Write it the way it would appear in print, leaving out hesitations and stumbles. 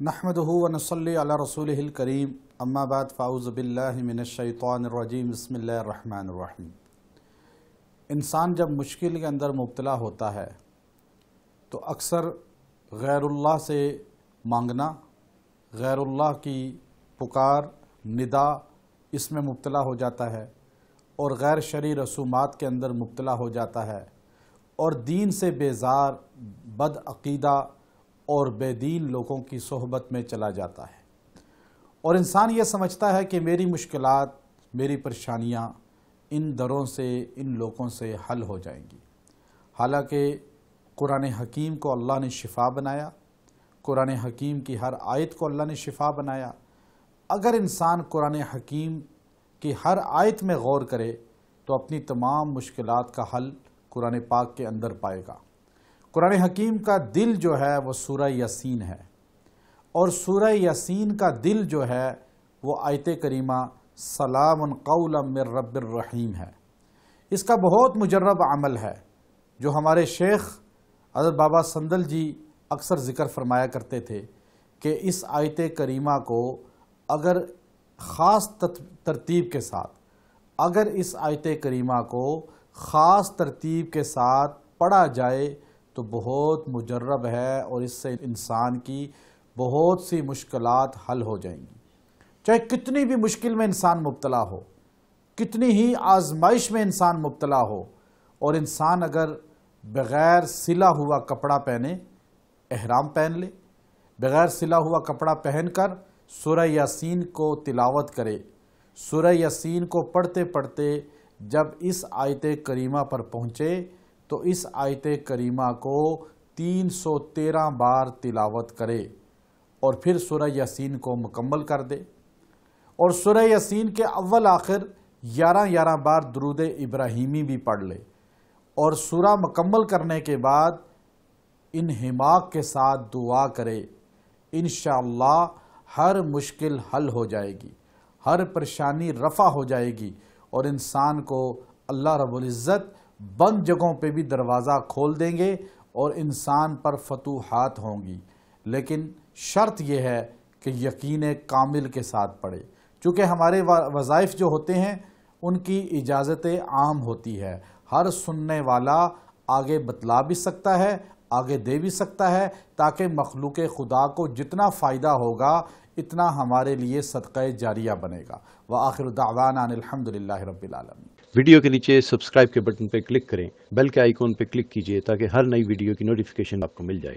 نحمدہ و نصلی علی رسولہ الکریم اما بعد فاعوذ باللہ من الشیطان الرجیم بسم اللہ الرحمن الرحیم۔ انسان جب مشکل کے اندر مبتلا ہوتا ہے تو اکثر غیر اللہ سے مانگنا، غیر اللہ کی پکار ندا اس میں مبتلا ہو جاتا ہے اور غیر شرعی رسومات کے اندر مبتلا ہو جاتا ہے اور دین سے بیزار، بد عقیدہ اور بے دین لوگوں کی صحبت میں چلا جاتا ہے، اور انسان یہ سمجھتا ہے کہ میری مشکلات، میری پریشانیاں ان دروں سے، ان لوگوں سے حل ہو جائیں گی۔ حالانکہ قرآن حکیم کو اللہ نے شفا بنایا، قرآن حکیم کی ہر آیت کو اللہ نے شفا بنایا۔ اگر انسان قرآن حکیم کی ہر آیت میں غور کرے تو اپنی تمام مشکلات کا حل قرآن پاک کے اندر پائے گا۔ قرآن حکیم کا دل جو ہے وہ سورہ یاسین ہے، اور سورہ یاسین کا دل جو ہے وہ آیت کریمہ سلام قولا من رب الرحیم ہے۔ اس کا بہت مجرب عمل ہے، جو ہمارے شیخ حضرت بابا سندل جی اکثر ذکر فرمایا کرتے تھے کہ اس آیت کریمہ کو اگر خاص ترتیب کے ساتھ، اگر اس آیت کریمہ کو خاص ترتیب کے ساتھ پڑھا جائے تو بہت مجرب ہے، اور اس سے انسان کی بہت سی مشکلات حل ہو جائیں گی۔ چاہے کتنی بھی مشکل میں انسان مبتلا ہو، کتنی ہی آزمائش میں انسان مبتلا ہو، اور انسان اگر بغیر سلا ہوا کپڑا پہنے، احرام پہن لے، بغیر سلا ہوا کپڑا پہن کر سورہ یاسین کو تلاوت کرے، سورہ یاسین کو پڑھتے پڑھتے جب اس آیت کریمہ پر پہنچے تو اس آیت کریمہ کو 313 بار تلاوت کرے، اور پھر سورہ یاسین کو مکمل کر دے، اور سورہ یاسین کے اول آخر 11 بار درود ابراہیمی بھی پڑھ لے، اور سورہ مکمل کرنے کے بعد انہماک کے ساتھ دعا کرے۔ انشاءاللہ ہر مشکل حل ہو جائے گی، ہر پریشانی رفع ہو جائے گی، اور انسان کو اللہ رب العزت بند جگہوں پہ بھی دروازہ کھول دیں گے اور انسان پر فتوحات ہوں گی۔ لیکن شرط یہ ہے کہ یقین کامل کے ساتھ پڑھے، چونکہ ہمارے وظائف جو ہوتے ہیں ان کی اجازت عام ہوتی ہے، ہر سننے والا آگے بتلا بھی سکتا ہے، آگے دے بھی سکتا ہے، تاکہ مخلوق خدا کو جتنا فائدہ ہوگا اتنا ہمارے لیے صدقہ جاریہ بنے گا۔ وآخر دعوانا ان الحمدللہ رب العالمین۔ ویڈیو کے نیچے سبسکرائب کے بٹن پہ کلک کریں، بیل کے آئیکن پہ کلک کیجئے تاکہ ہر نئی ویڈیو کی نوٹیفیکیشن آپ کو مل جائے۔